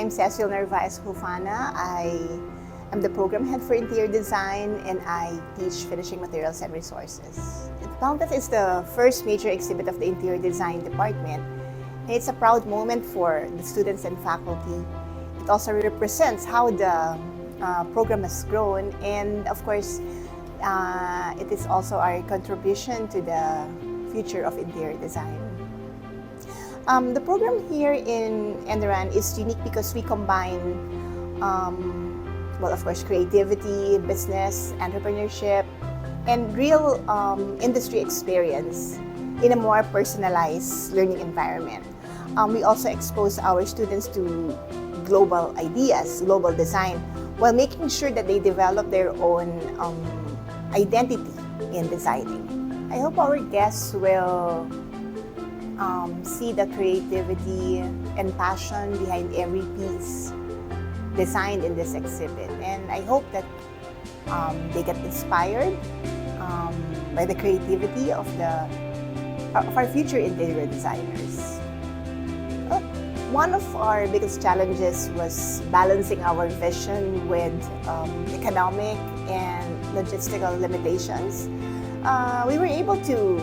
I'm Cecil Narvaez Hufana. I am the program head for interior design and I teach finishing materials and resources. Palmfest is the first major exhibit of the interior design department. It's a proud moment for the students and faculty. It also represents how the program has grown, and of course, it is also our contribution to the future of interior design. The program here in Enderan is unique because we combine, well, of course, creativity, business, entrepreneurship, and real industry experience in a more personalized learning environment. We also expose our students to global ideas, global design, while making sure that they develop their own identity in designing. I hope our guests will see the creativity and passion behind every piece designed in this exhibit. And I hope that they get inspired by the creativity of our future interior designers. One of our biggest challenges was balancing our vision with economic and logistical limitations. We were able to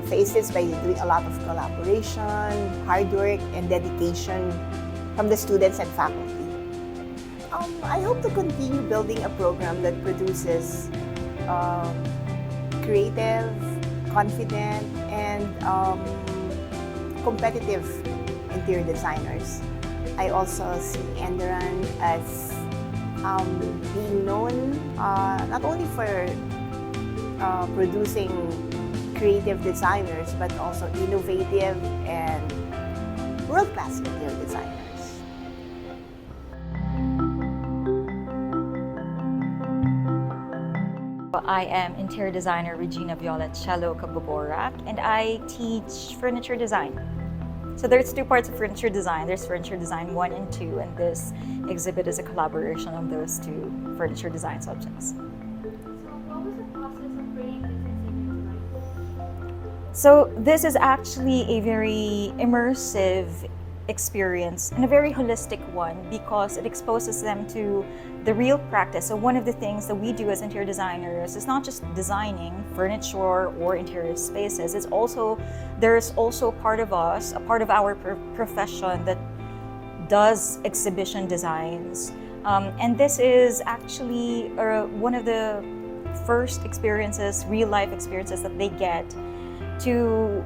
face this by doing a lot of collaboration, hard work, and dedication from the students and faculty. I hope to continue building a program that produces creative, confident, and competitive interior designers. I also see Enderan as being known not only for producing creative designers, but also innovative and world-class interior designers. I am interior designer Regina Violet Chalo Caboborak, and I teach furniture design. So there's two parts of furniture design. There's furniture design 1 and 2, and this exhibit is a collaboration of those two furniture design subjects. So what was the process of bringing this exhibit to life? So this is actually a very immersive experience and a very holistic one because it exposes them to the real practice. So one of the things that we do as interior designers is not just designing furniture or interior spaces. There's also part of us, a part of our profession that does exhibition designs. And this is actually one of the first experiences, real life experiences that they get to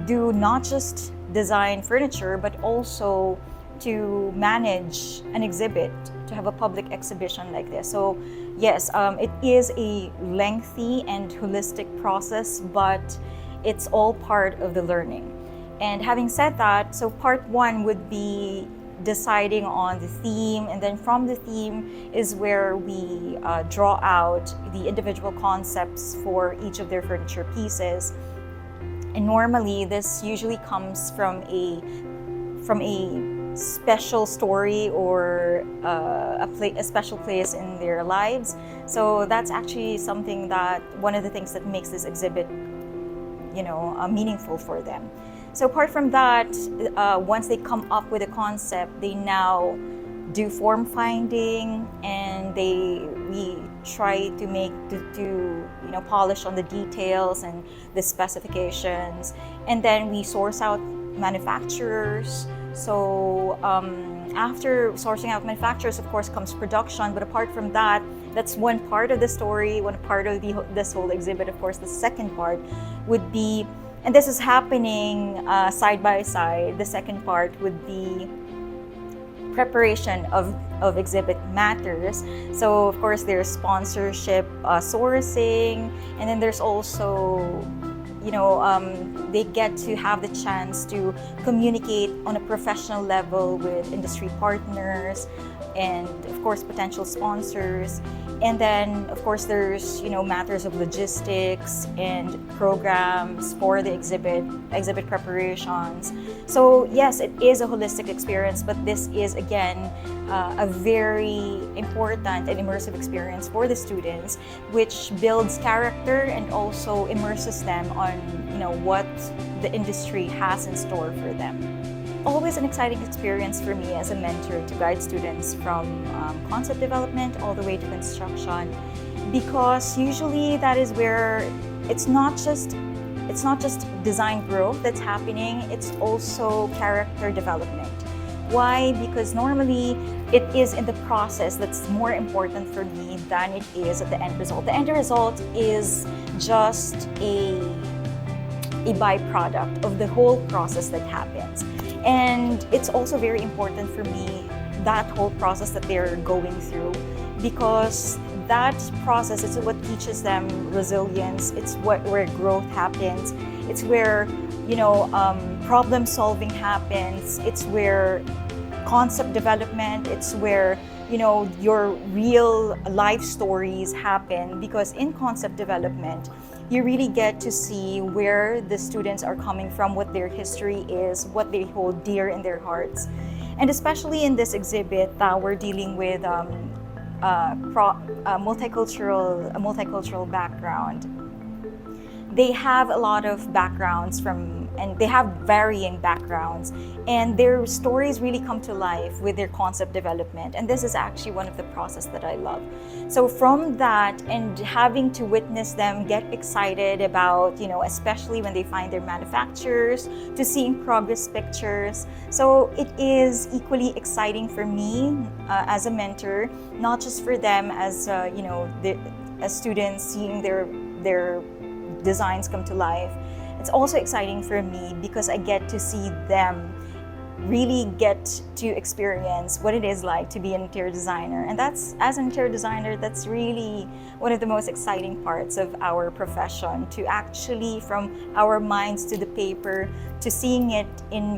do not just design furniture, but also to manage an exhibit, to have a public exhibition like this. So yes, it is a lengthy and holistic process, but it's all part of the learning. And having said that, so part 1 would be deciding on the theme, and then from the theme is where we draw out the individual concepts for each of their furniture pieces. And normally, this usually comes from a special story or a special place in their lives. So that's actually something that one of the things that makes this exhibit, meaningful for them. So apart from that, once they come up with a concept, they now do form finding, and we try to polish on the details and the specifications, and then we source out manufacturers. So after sourcing out manufacturers, of course, comes production. But apart from that, that's one part of the story, one part of this whole exhibit. Of course, the second part would be, and this is happening side by side. The second part would be preparation of exhibit matters. So of course there's sponsorship, sourcing, and then there's also, they get to have the chance to communicate on a professional level with industry partners and of course potential sponsors. And then of course there's matters of logistics and programs for the exhibit preparations. So yes, it is a holistic experience, but this is again a very important and immersive experience for the students, which builds character and also immerses them on what the industry has in store for them. always an exciting experience for me as a mentor to guide students from concept development all the way to construction, because usually that is where it's not just design growth that's happening, it's also character development. Why? Because normally it is in the process that's more important for me than it is at the end result. The end result is just a byproduct of the whole process that happens. And it's also very important for me, that whole process that they're going through, because that process is what teaches them resilience. It's where growth happens. It's where, problem solving happens. It's where concept development, it's where, your real life stories happen, because in concept development, you really get to see where the students are coming from, what their history is, what they hold dear in their hearts. And especially in this exhibit, we're dealing with a multicultural background. They have a lot of backgrounds and they have varying backgrounds, and their stories really come to life with their concept development. And this is actually one of the process that I love. So from that, and having to witness them get excited about, especially when they find their manufacturers, to seeing progress pictures. So it is equally exciting for me as a mentor, not just for them as, as students seeing their designs come to life. It's also exciting for me because I get to see them really get to experience what it is like to be an interior designer. And as an interior designer, that's really one of the most exciting parts of our profession, to actually, from our minds to the paper, to seeing it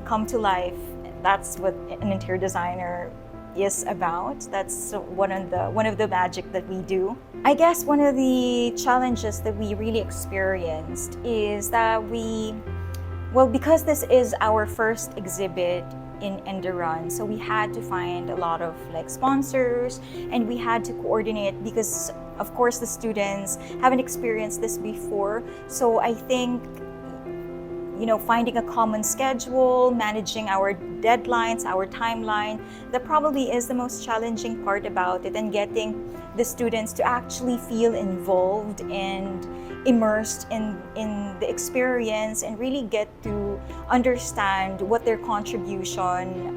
come to life. That's what an interior designer is about. That's one of the magic that we do. I guess one of the challenges that we really experienced is that because this is our first exhibit in Enderun, so we had to find a lot of sponsors, and we had to coordinate because of course the students haven't experienced this before. So I think finding a common schedule, managing our deadlines, our timeline, that probably is the most challenging part about it, and getting the students to actually feel involved and immersed in the experience, and really get to understand what their contribution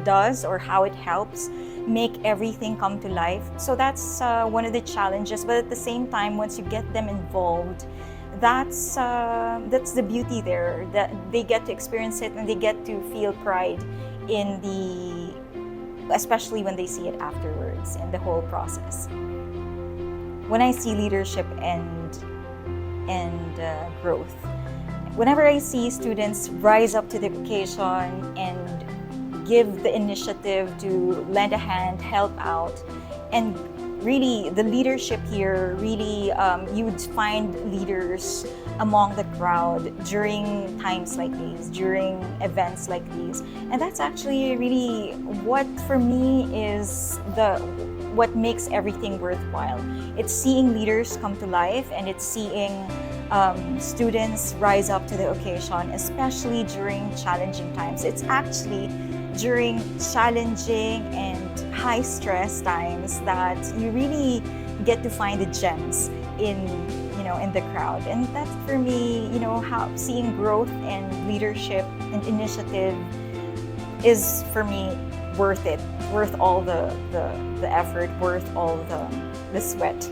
does, or how it helps make everything come to life. So that's one of the challenges. But at the same time, once you get them involved, that's the beauty there, that they get to experience it and they get to feel pride especially when they see it afterwards in the whole process. When I see leadership and growth, whenever I see students rise up to the occasion and give the initiative to lend a hand, help out, and really the leadership here, really you would find leaders among the crowd during times like these, during events like these. And that's actually really what for me is what makes everything worthwhile. It's seeing leaders come to life, and it's seeing students rise up to the occasion, especially during challenging times. It's actually during challenging and high stress times that you really get to find the gems in the crowd. And that's for me, how seeing growth and leadership and initiative is for me worth it, worth all the effort, worth all the sweat.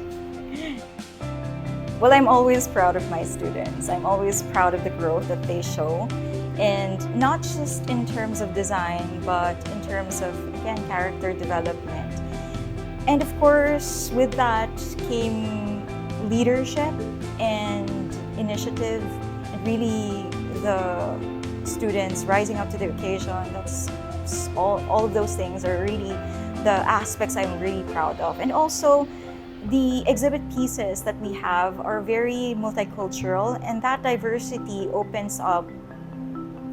Well, I'm always proud of my students. I'm always proud of the growth that they show. And not just in terms of design, but in terms of, again, character development. And of course, with that came leadership and initiative, and really the students rising up to the occasion. That's all of those things are really the aspects I'm really proud of. And also, the exhibit pieces that we have are very multicultural, and that diversity opens up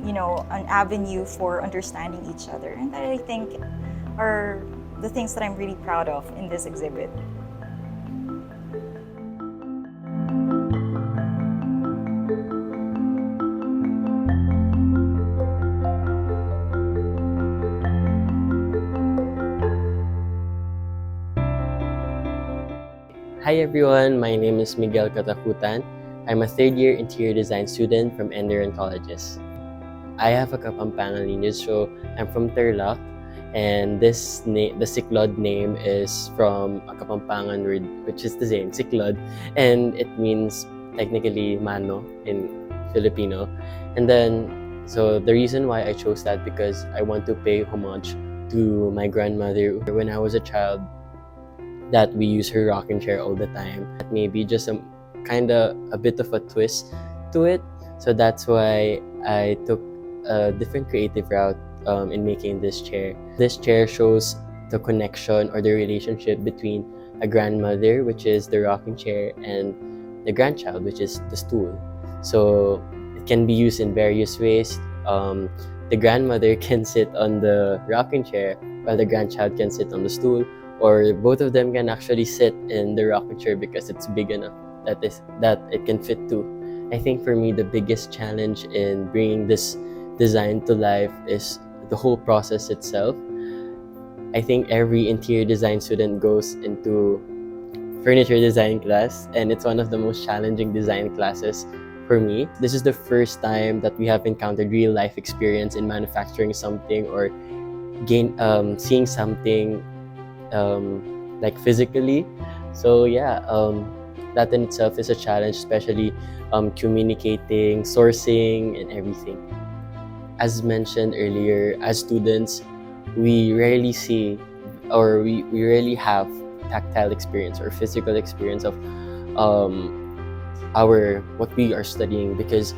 an avenue for understanding each other. And that, I think, are the things that I'm really proud of in this exhibit. Hi everyone, my name is Miguel Katakutan. I'm a third year interior design student from Enderan Colleges. I have a Kapampangan lineage, so I'm from Tarlac, and the Siklod name is from a Kapampangan word, which is the same, Siklod, and it means technically mano in Filipino. And then, so the reason why I chose that because I want to pay homage to my grandmother when I was a child, that we use her rocking chair all the time. Maybe just a bit of a twist to it. So that's why I took a different creative route in making this chair. This chair shows the connection or the relationship between a grandmother, which is the rocking chair, and the grandchild, which is the stool. So it can be used in various ways. The grandmother can sit on the rocking chair while the grandchild can sit on the stool, or both of them can actually sit in the rocking chair because it's big enough that it can fit too. I think for me the biggest challenge in bringing this design to life is the whole process itself. I think every interior design student goes into furniture design class, and it's one of the most challenging design classes for me. This is the first time that we have encountered real life experience in manufacturing something or seeing something like physically. So yeah, that in itself is a challenge, especially communicating, sourcing, and everything. As mentioned earlier, as students, we rarely see or we rarely have tactile experience or physical experience of what we are studying, because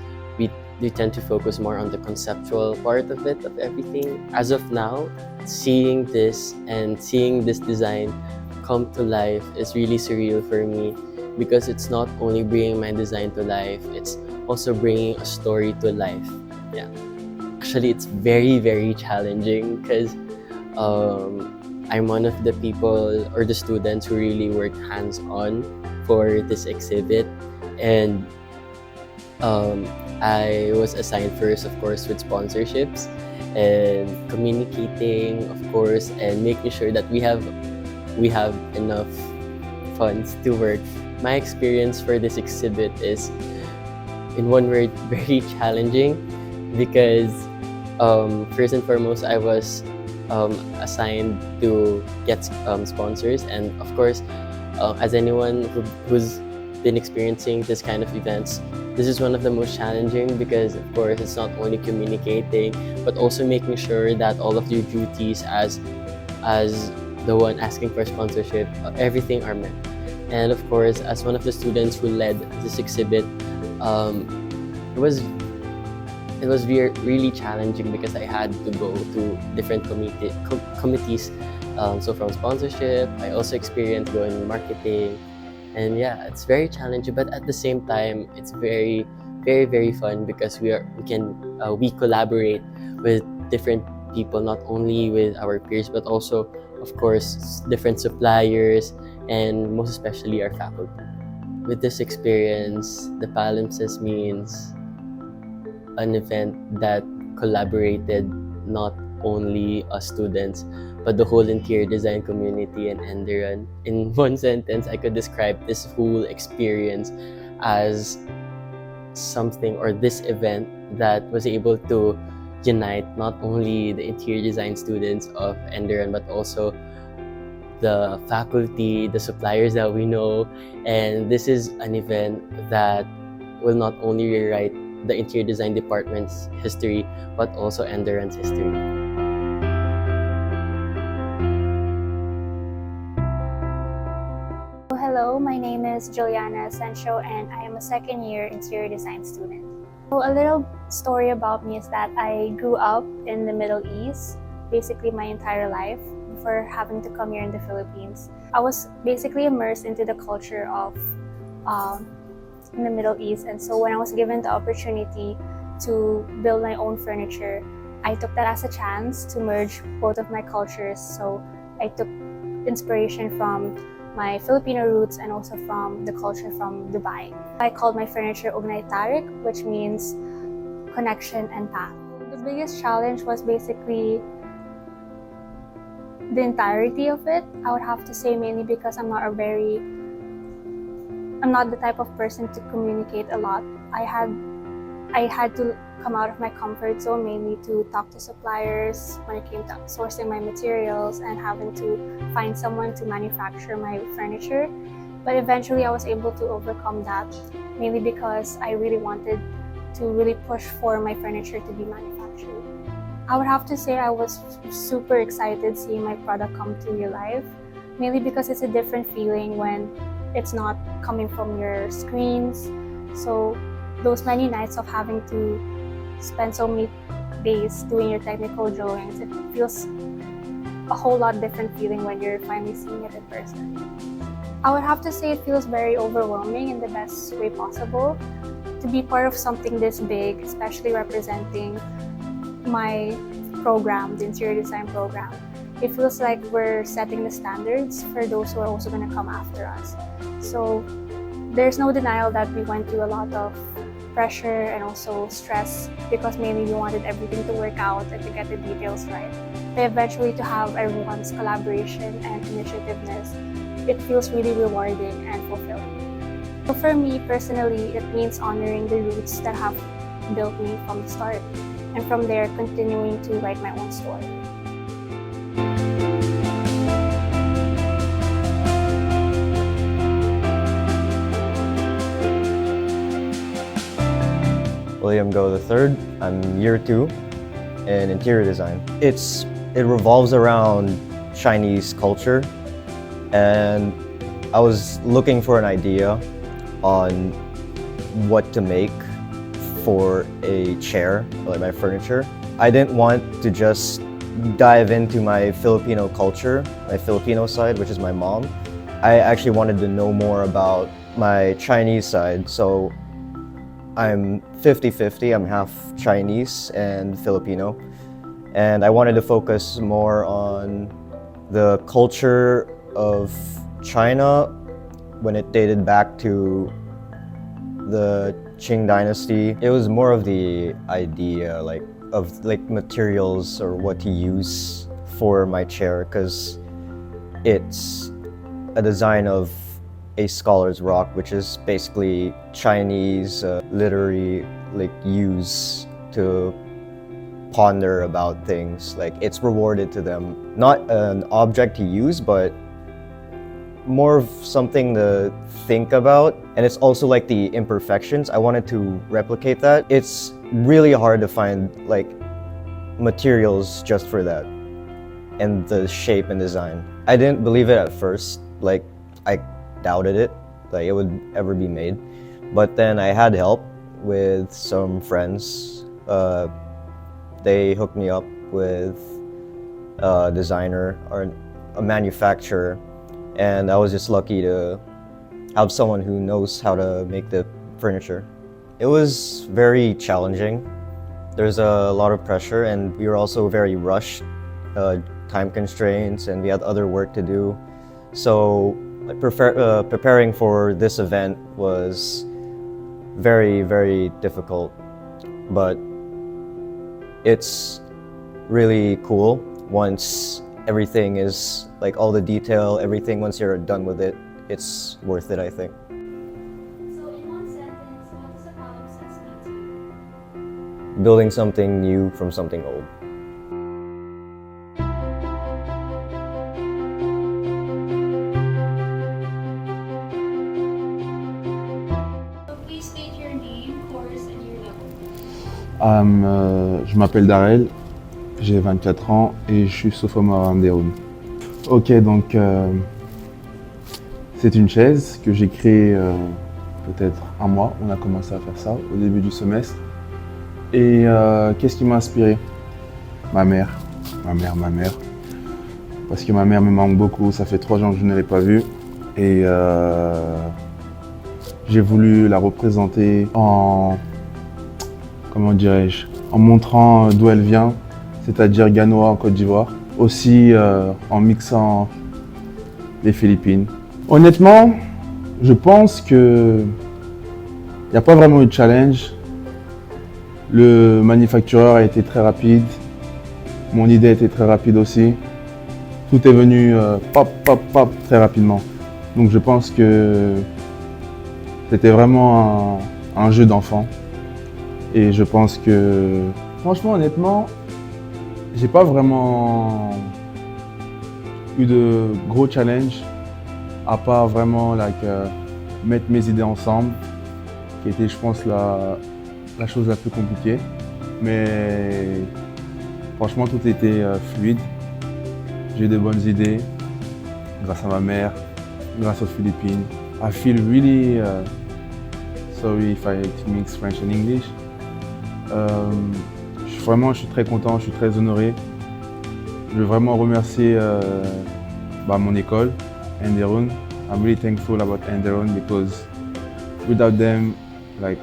we tend to focus more on the conceptual part of it, of everything. As of now, seeing this design come to life is really surreal for me, because it's not only bringing my design to life, it's also bringing a story to life. Yeah. Actually, it's very, very challenging because I'm one of the people or the students who really worked hands-on for this exhibit, and I was assigned first, of course, with sponsorships and communicating, of course, and making sure that we have enough funds to work. My experience for this exhibit is, in one word, very challenging, because first and foremost, I was assigned to get sponsors, and of course, as anyone who's been experiencing this kind of events, this is one of the most challenging, because of course it's not only communicating but also making sure that all of your duties as the one asking for sponsorship, everything are met. And of course, as one of the students who led this exhibit, it was really challenging because I had to go to different committees. So from sponsorship, I also experienced going marketing, and yeah, it's very challenging. But at the same time, it's very, very, very fun, because we collaborate with different people, not only with our peers, but also, of course, different suppliers, and most especially our faculty. With this experience, the palimpsest means an event that collaborated not only us students, but the whole interior design community in Enderan. In one sentence, I could describe this whole experience as something, or this event, that was able to unite not only the interior design students of Enderan, but also the faculty, the suppliers that we know. And this is an event that will not only rewrite the interior design department's history, but also Enderan's history. Hello, my name is Juliana Sancho and I am a second year interior design student. So a little story about me is that I grew up in the Middle East basically my entire life before having to come here in the Philippines. I was basically immersed into the culture of in the Middle East, and so when I was given the opportunity to build my own furniture, I took that as a chance to merge both of my cultures. So I took inspiration from my Filipino roots and also from the culture from Dubai. I called my furniture Ugnay Tarik, which means connection and path. The biggest challenge was basically the entirety of it. I would have to say, mainly because I'm not a very I'm not the type of person to communicate a lot. I had to come out of my comfort zone, mainly to talk to suppliers when it came to sourcing my materials and having to find someone to manufacture my furniture. But eventually I was able to overcome that, mainly because I really wanted to really push for my furniture to be manufactured. I would have to say I was super excited seeing my product come to real life, mainly because it's a different feeling when it's not coming from your screens. So those many nights of having to spend so many days doing your technical drawings, it feels a whole lot different feeling when you're finally seeing it in person. I would have to say it feels very overwhelming in the best way possible to be part of something this big, especially representing my program, the interior design program. It feels like we're setting the standards for those who are also going to come after us. So there's no denial that we went through a lot of pressure and also stress, because mainly we wanted everything to work out and to get the details right. But eventually, to have everyone's collaboration and initiativeness, it feels really rewarding and fulfilling. So for me personally, it means honoring the roots that have built me from the start, and from there continuing to write my own story. William Go III. I'm year 2 in interior design. It revolves around Chinese culture, and I was looking for an idea on what to make for a chair, like my furniture. I didn't want to just dive into my Filipino culture, my Filipino side, which is my mom. I actually wanted to know more about my Chinese side, so I'm 50-50. I'm half Chinese and Filipino, and I wanted to focus more on the culture of China when it dated back to the Qing dynasty. It was more of the idea of materials or what to use for my chair, because it's a design of a scholar's rock, which is basically Chinese literary use to ponder about things. It's rewarded to them, not an object to use, but more of something to think about. And it's also the imperfections. I wanted to replicate that. It's really hard to find materials just for that, and the shape and design. I didn't believe it at first. I doubted it, it would ever be made. But then I had help with some friends. They hooked me up with a designer or a manufacturer, and I was just lucky to have someone who knows how to make the furniture. It was very challenging. There's a lot of pressure, and we were also very rushed, time constraints, and we had other work to do. So preparing for this event was very, very difficult, but it's really cool once everything is all the detail, everything, once you're done with it, it's worth it, I think. So in one sentence, what does a palimpsest mean to you? Building something new from something old. So please state your name, course, and your level. Je m'appelle Darrell, j'ai 24 ans et je suis sophomore en Déroum. Ok, donc c'est une chaise que j'ai créée peut-être un mois. On a commencé à faire ça au début du semestre. Et qu'est-ce qui m'a inspiré? Ma mère. Parce que ma mère me manque beaucoup, ça fait 3 ans que je ne l'ai pas vue. Et j'ai voulu la représenter en montrant d'où elle vient, c'est-à-dire Ganois en Côte d'Ivoire. Aussi en mixant les Philippines. Honnêtement, je pense que il n'y a pas vraiment eu de challenge. Le manufactureur a été très rapide. Mon idée a été très rapide aussi. Tout est venu très rapidement. Donc je pense que C'était vraiment un jeu d'enfant. Et je pense que, franchement, honnêtement, j'ai pas vraiment eu de gros challenges, à part vraiment mettre mes idées ensemble, qui était, je pense, la chose la plus compliquée. Mais franchement, tout était fluide. J'ai eu de bonnes idées grâce à ma mère, grâce aux Philippines. I feel really sorry if I mix French and English. Je suis très content, je suis très honoré. Je veux vraiment remercier mon école, Enderun. I'm really thankful about Enderun because without them, I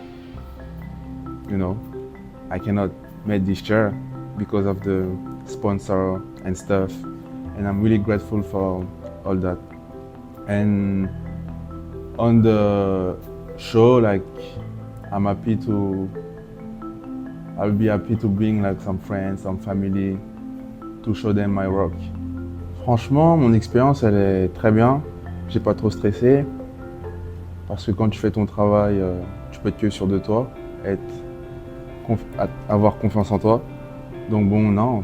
cannot make this chair because of the sponsor and stuff. And I'm really grateful for all that. And on the show, I'll be happy to bring some friends, some family to show them my work. Franchement, mon expérience, elle est très bien. J'ai pas trop stressé parce que quand tu fais ton travail, tu peux être que sûr de toi, avoir confiance en toi. Donc bon, non,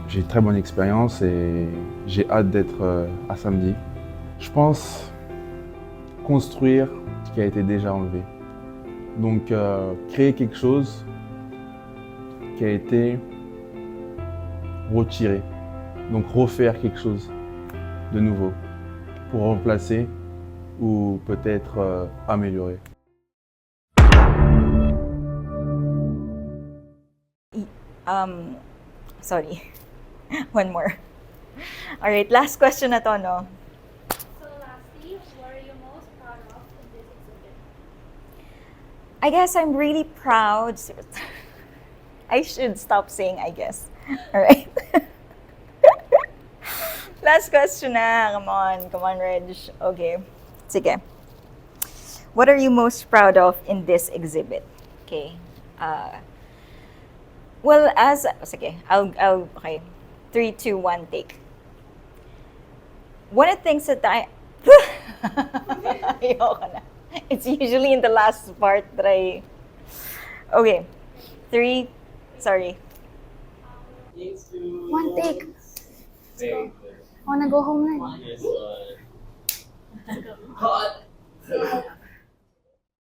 j'ai une très bonne expérience et j'ai hâte d'être à samedi. Je pense construire ce qui a été déjà enlevé. Donc créer quelque chose qui a été retiré. Donc refaire quelque chose de nouveau pour remplacer ou peut-être améliorer. Sorry. One more. All right, last question na to, no? So lastly, what are you most proud of in this exhibit? I guess I'm really proud. I should stop saying I guess. All right. Last question na. Come on, Reg. Okay. Sige. What are you most proud of in this exhibit? Okay. Well, sige, okay. 3, 2, 1, take. One of the things that ayoko na. It's usually in the last part that okay. 3, sorry. One take. Let's go. I wanna go home now. Yes,